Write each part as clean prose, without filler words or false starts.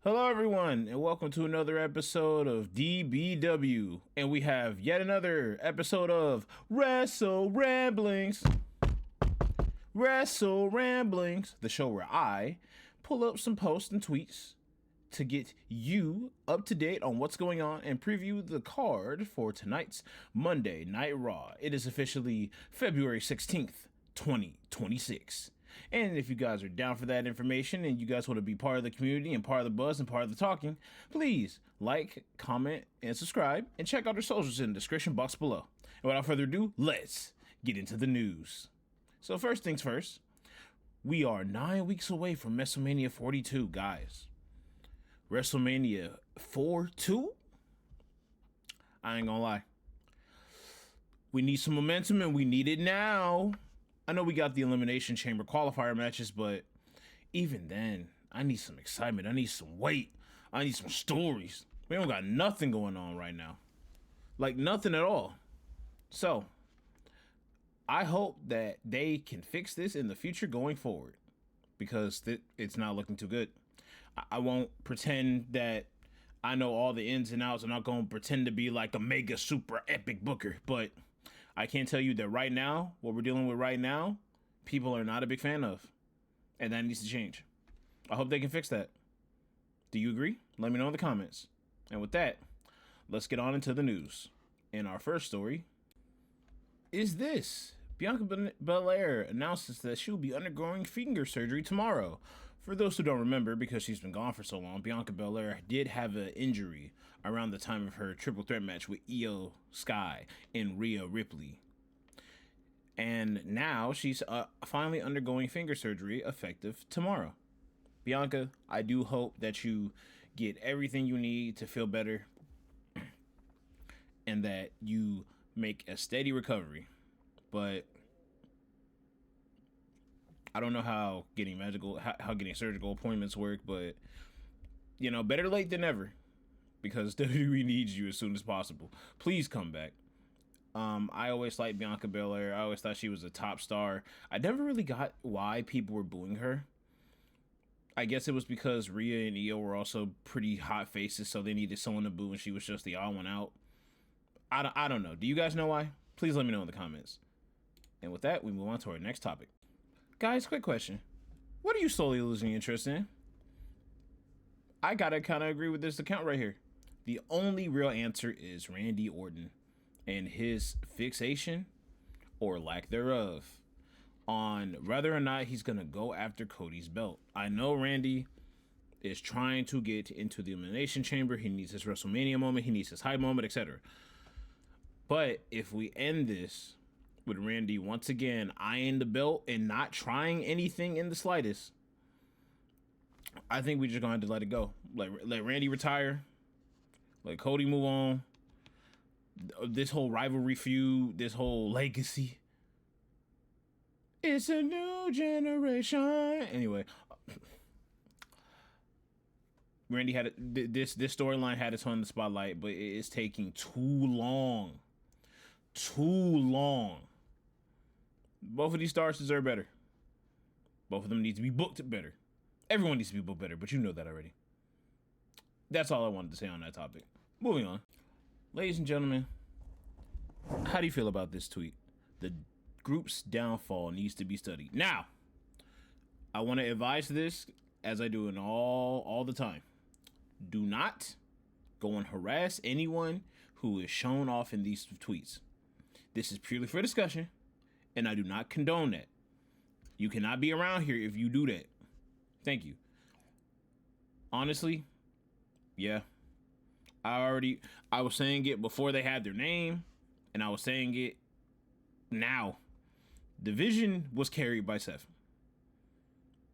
Hello, everyone, and welcome to another episode of DBW. And we have yet another episode of Wrestle Ramblings. Wrestle Ramblings, the show where I pull up some posts and tweets to get you up to date on what's going on and preview the card for tonight's Monday Night Raw. It is officially February 16th, 2026. And if you guys are down for that information and you guys want to be part of the community and part of the buzz and part of the talking, please like, comment, and subscribe, and check out our socials in the description box below. And without further ado, let's get into the news. So first things first, we are 9 weeks away from WrestleMania 42, guys. WrestleMania 42? I ain't gonna lie. We need some momentum and we need it now. I know we got the Elimination Chamber qualifier matches, but even then, I need some excitement. I need some weight. I need some stories. We don't got nothing going on right now. Like, nothing at all. So, I hope that they can fix this in the future going forward, because it's not looking too good. I won't pretend that I know all the ins and outs. I'm not going to pretend to be like a mega super epic booker, but I can tell you that right now, what we're dealing with right now, people are not a big fan of. And that needs to change. I hope they can fix that. Do you agree? Let me know in the comments. And with that, let's get on into the news. And our first story is this. Bianca Belair announces that she will be undergoing finger surgery tomorrow. For those who don't remember, because she's been gone for so long, Bianca Belair did have an injury around the time of her triple threat match with Io Sky and Rhea Ripley. And now she's finally undergoing finger surgery effective tomorrow. Bianca, I do hope that you get everything you need to feel better and that you make a steady recovery. But I don't know how getting getting surgical appointments work, but you know, better late than never, because WWE needs you as soon as possible. Please come back. I always liked Bianca Belair. I always thought she was a top star. I never really got why people were booing her. I guess it was because Rhea and Io were also pretty hot faces, so they needed someone to boo, and she was just the odd one out. I don't know. Do you guys know why? Please let me know in the comments. And with that, we move on to our next topic. Guys, quick question. What are you slowly losing interest in? I gotta kind of agree with this account right here. The only real answer is Randy Orton and his fixation, or lack thereof, on whether or not he's gonna go after Cody's belt. I know Randy is trying to get into the Elimination Chamber. He needs his WrestleMania moment. He needs his hype moment, etc. But if we end this with Randy once again eyeing the belt and not trying anything in the slightest, I think we're just going to have to let it go. Let Randy retire. Let Cody move on. This whole rivalry feud, this whole legacy. It's a new generation. Anyway, Randy had this storyline had its on the spotlight, but it is taking too long. Too long. Both of these stars deserve better. Both of them need to be booked better. Everyone needs to be booked better, but you know that already. That's all I wanted to say on that topic. Moving on. Ladies and gentlemen, how do you feel about this tweet? The group's downfall needs to be studied. Now, I want to advise this, as I do in all the time. Do not go and harass anyone who is shown off in these tweets. This is purely for discussion, and I do not condone that. You cannot be around here if you do that. Thank you. Honestly, yeah. I was saying it before they had their name, and I was saying it now. Division was carried by Seth.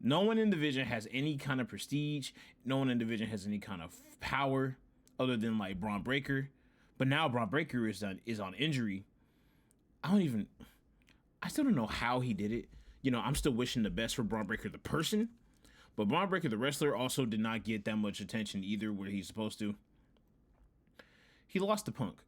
No one in Division has any kind of prestige. No one in Division has any kind of power other than like Braun Breaker. But now Braun Breaker is on injury. I still don't know how he did it. You know, I'm still wishing the best for Braun Breaker the person. But Braun Breaker the wrestler also did not get that much attention either where he's supposed to. He lost to Punk.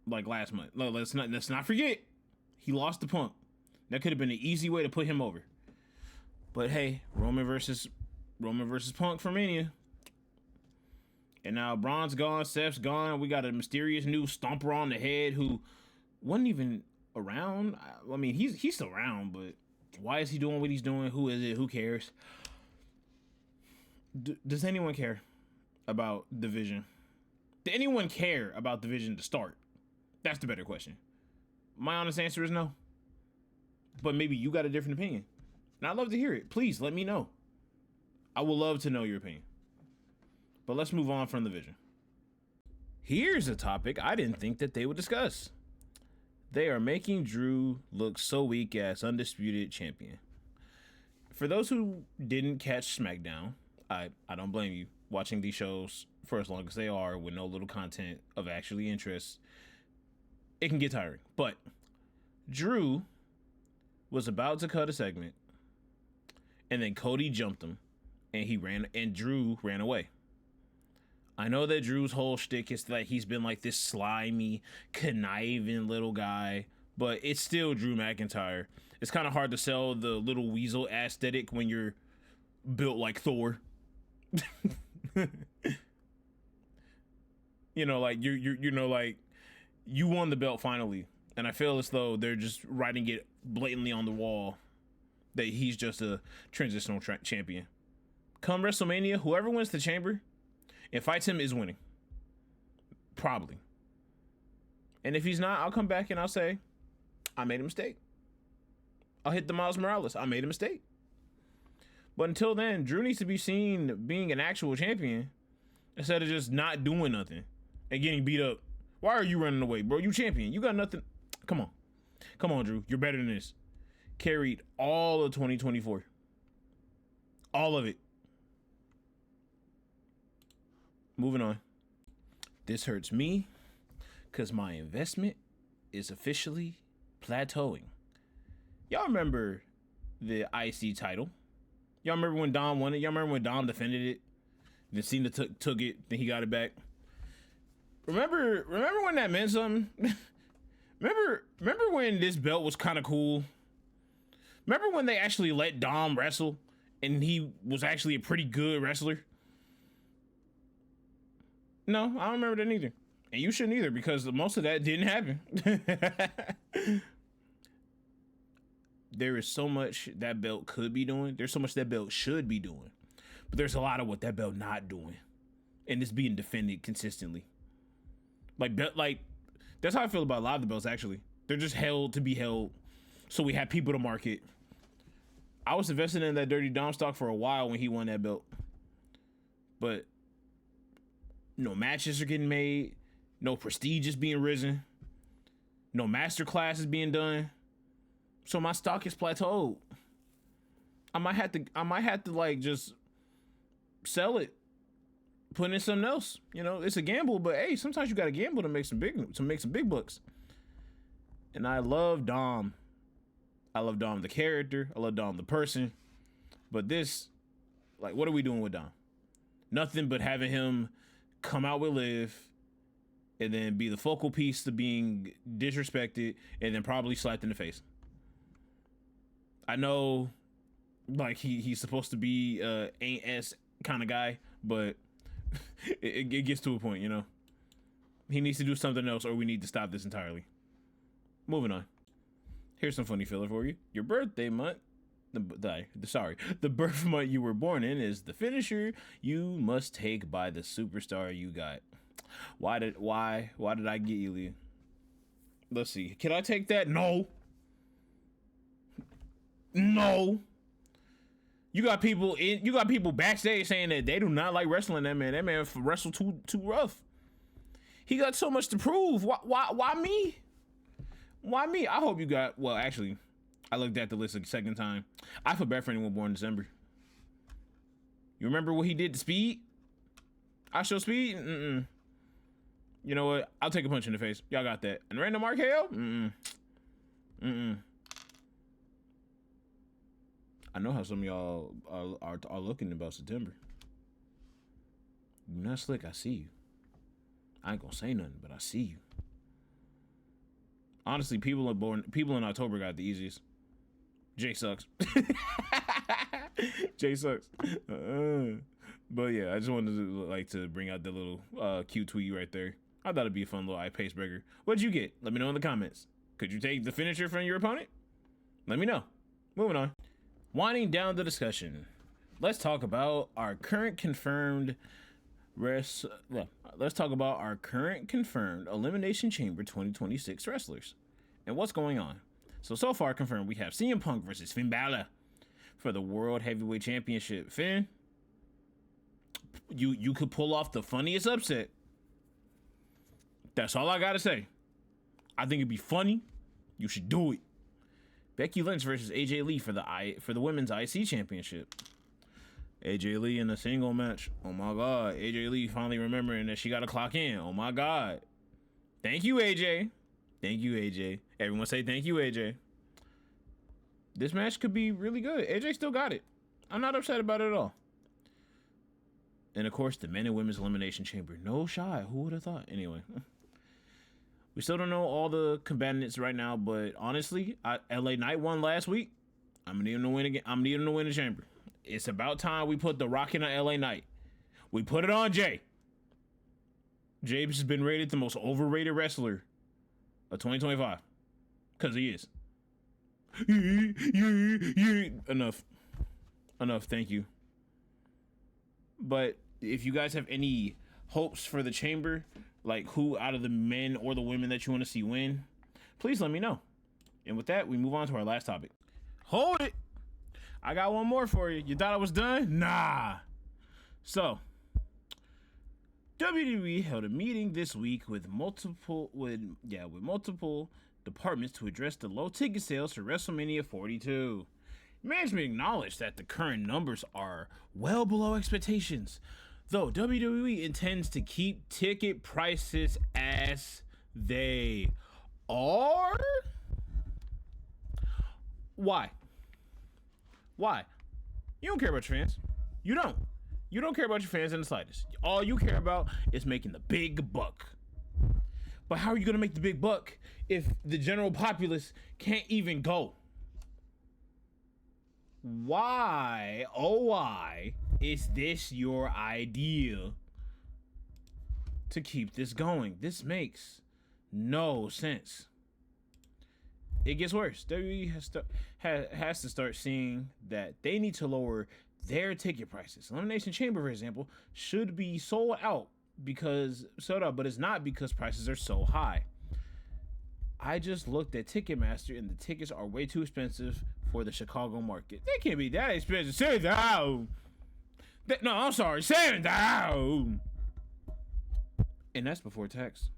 Like last month. Let's not forget. He lost to Punk. That could have been an easy way to put him over. But hey, Roman versus Roman versus Punk for Mania. And now Braun's gone, Seth's gone. We got a mysterious new stomper on the head who wasn't even around. I mean, he's still around, but why is he doing what he's doing? Who is it? Who cares? Does anyone care about Division? Did anyone care about Division to start? That's the better question. My honest answer is no. But maybe you got a different opinion. And I'd love to hear it. Please let me know. I would love to know your opinion. But let's move on from Division. Here's a topic I didn't think that they would discuss. They are making Drew look so weak as undisputed champion. For those who didn't catch SmackDown, I don't blame you. Watching these shows for as long as they are with no little content of actually interest, it can get tiring. But Drew was about to cut a segment, and then Cody jumped him, and Drew ran away. I know that Drew's whole shtick is that he's been like this slimy, conniving little guy, but it's still Drew McIntyre. It's kind of hard to sell the little weasel aesthetic when you're built like Thor. You know, like like you won the belt finally, and I feel as though they're just writing it blatantly on the wall that he's just a transitional champion. Come WrestleMania, whoever wins the chamber and fights him is winning, probably. And if he's not, I'll come back and I'll say I made a mistake. I'll hit the Miles Morales. I made a mistake. But until then, Drew needs to be seen being an actual champion instead of just not doing nothing and getting beat up. Why are you running away, bro? You champion. You got nothing. Come on. Come on, Drew. You're better than this. Carried all of 2024. All of it. Moving on. This hurts me because my investment is officially plateauing. Y'all remember the IC title? Y'all remember when Dom won it? Y'all remember when Dom defended it? Then Cena took it, then he got it back. Remember when that meant something? remember when this belt was kind of cool? Remember when they actually let Dom wrestle and he was actually a pretty good wrestler? No, I don't remember that neither. And you shouldn't either, because most of that didn't happen. There is so much that belt could be doing. There's so much that belt should be doing. But there's a lot of what that belt not doing. And it's being defended consistently. Like that's how I feel about a lot of the belts, actually. They're just held to be held. So we have people to market. I was invested in that Dirty Dom stock for a while when he won that belt. But no matches are getting made. No prestige is being risen. No master class is being done. So my stock is plateaued. I might have to like just sell it, put in something else. You know, it's a gamble, but hey, sometimes you got to gamble to make some big bucks. And I love Dom. I love Dom the character. I love Dom the person. But this, like, what are we doing with Dom? Nothing but having him come out with Liv and then be the focal piece to being disrespected and then probably slapped in the face. I know, like, he's supposed to be ain't S kind of guy, but it gets to a point, you know. He needs to do something else, or we need to stop this entirely. Moving on. Here's some funny filler for you. Your birthday month, the birth month you were born in is the finisher you must take by the superstar you got. Why did I get you, Lee? Let's see. Can I take that? No. You got people backstage saying that they do not like wrestling that man. That man wrestled too rough. He got so much to prove. Why me? Why me? I hope you got, well, actually, I looked at the list a second time. I feel bad for anyone born in December. You remember what he did to Speed? I show Speed? You know what? I'll take a punch in the face. Y'all got that. And Randall Markel? I know how some of y'all are looking about September. You're not slick. I see you. I ain't gonna say nothing, but I see you. Honestly, people in October got the easiest. Jay sucks. Jay sucks. But yeah, I just wanted to bring out the little cute tweet right there. I thought it'd be a fun little pace breaker. What'd you get? Let me know in the comments. Could you take the finisher from your opponent? Let me know. Moving on. Winding down the discussion, let's talk about our current confirmed Elimination Chamber 2026 wrestlers and what's going on. So far confirmed, we have CM Punk versus Finn Balor for the World Heavyweight Championship. Finn, you could pull off the funniest upset. That's all I gotta say. I think it'd be funny. You should do it. Becky Lynch versus AJ Lee for the Women's IC Championship. AJ Lee in a single match. Oh my God. AJ Lee finally remembering that she got to clock in. Oh my God. Thank you, AJ. Thank you, AJ. Everyone say thank you, AJ. This match could be really good. AJ still got it. I'm not upset about it at all. And of course, the men and women's elimination chamber. No shy. Who would have thought? Anyway. We still don't know all the combatants right now, but honestly, LA Knight won last week. I'm gonna need him to win again. I'm needing him to win the chamber. It's about time we put the Rocket on LA Knight. We put it on Jay. James has been rated the most overrated wrestler of 2025. Because he is. Enough. Thank you. But if you guys have any hopes for the chamber, like who out of the men or the women that you want to see win, please let me know. And with that, we move on to our last topic. Hold it. I got one more for you. You thought I was done? Nah. So, WWE held a meeting this week with multiple departments to address the low ticket sales for WrestleMania 42. Management acknowledged that the current numbers are well below expectations, though WWE intends to keep ticket prices as they are. Why? You don't care about your fans. You don't care about your fans in the slightest. All you care about is making the big buck. But how are you going to make the big buck if the general populace can't even go? Why, oh why, is this your idea to keep this going? This makes no sense. It gets worse. WWE has to start seeing that they need to lower their ticket prices. Elimination Chamber, for example, should be sold out, but it's not because prices are so high. I just looked at Ticketmaster and the tickets are way too expensive for the Chicago market. They can't be that expensive. $7,000. No, I'm sorry, $7,000. And that's before tax.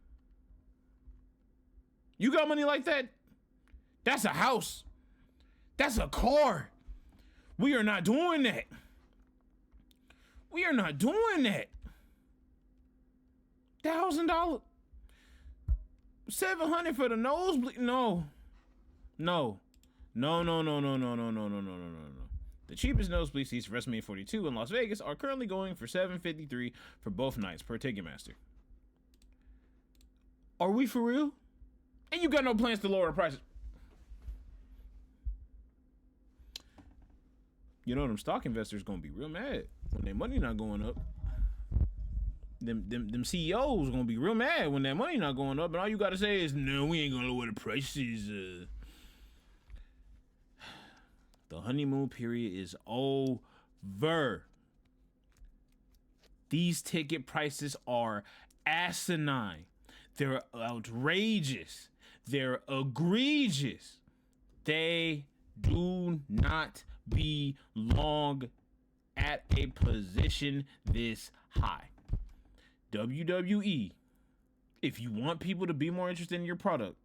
You got money like that? That's a house. That's a car. We are not doing that. $1,000. $700 for the nosebleed. No. The cheapest nosebleed seats for WrestleMania 42 in Las Vegas are currently going for $753 for both nights per Ticketmaster. Are we for real? And you got no plans to lower the prices. You know them stock investors gonna be real mad when their money not going up. Them CEOs gonna be real mad when that money not going up, and all you gotta say is, no, we ain't gonna lower the prices. The honeymoon period is over. These ticket prices are asinine. They're outrageous. They're egregious. They do not belong at a position this high. WWE, if you want people to be more interested in your product,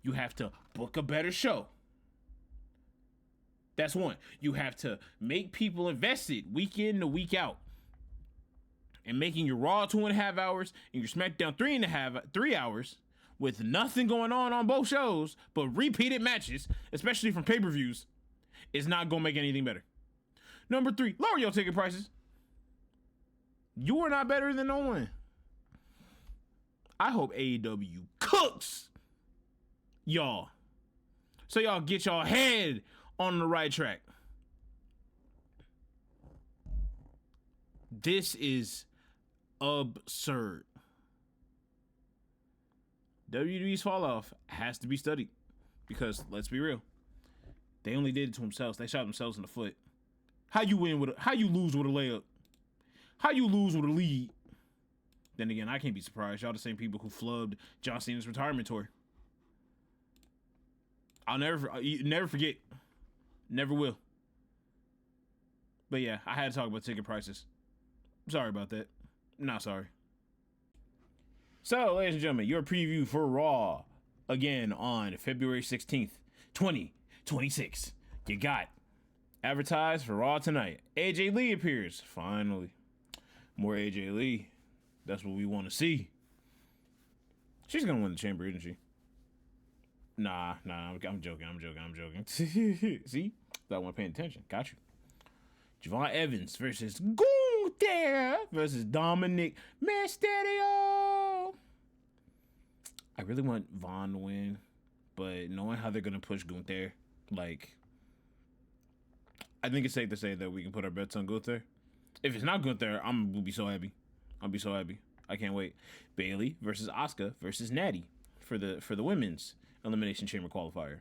you have to book a better show. That's one. You have to make people invested week in to week out. And making your Raw 2.5 hours and your SmackDown 3 hours with nothing going on both shows, but repeated matches, especially from pay-per-views, is not going to make anything better. Number 3, lower your ticket prices. You are not better than no one. I hope AEW cooks y'all, so y'all get y'all head on the right track. This is absurd. WWE's fall off has to be studied because let's be real, they only did it to themselves. They shot themselves in the foot. How you lose with a layup? How you lose with a lead? Then again, I can't be surprised. Y'all the same people who flubbed John Cena's retirement tour. I'll never forget. Never will. But yeah, I had to talk about ticket prices. Sorry about that. Not sorry. So, ladies and gentlemen, your preview for Raw again on February 16th, 2026. You got advertised for Raw tonight. AJ Lee appears. Finally. More AJ Lee. That's what we want to see. She's going to win the chamber, isn't she? Nah, I'm joking. See? Thought I wasn't paying attention. Got you. Javon Evans versus Gunther versus Dominic Mysterio. I really want Vaughn to win, but knowing how they're going to push Gunther, like, I think it's safe to say that we can put our bets on Gunther. If it's not Gunther, we'll be so happy. I'll be so happy. I can't wait. Bayley versus Asuka versus Natty for the women's Elimination Chamber qualifier.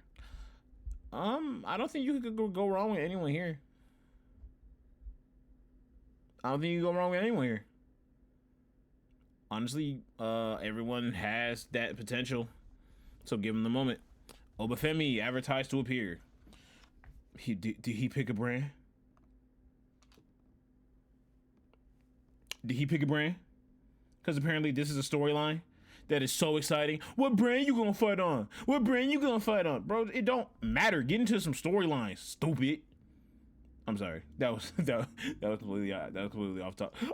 I don't think you could go wrong with anyone here. Honestly, everyone has that potential, so give him the moment. Obafemi advertised to appear. Did he pick a brand? Did he pick a brand? Because apparently this is a storyline that is so exciting. What brand you gonna fight on? Bro, it don't matter. Get into some storylines, stupid. I'm sorry. That was completely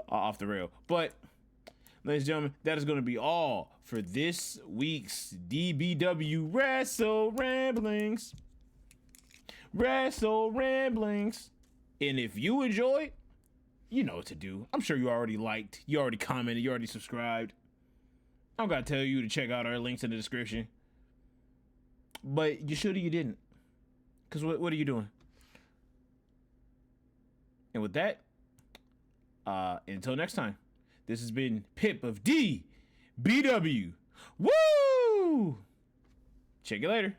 off the rail. But ladies and gentlemen, that is going to be all for this week's DBW Wrestle Ramblings. And if you enjoyed, you know what to do. I'm sure you already liked, you already commented, you already subscribed. I don't got to tell you to check out our links in the description. But you should or you didn't. Because what are you doing? And with that, until next time, this has been Pip of DBW. Woo! Check you later.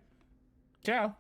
Ciao.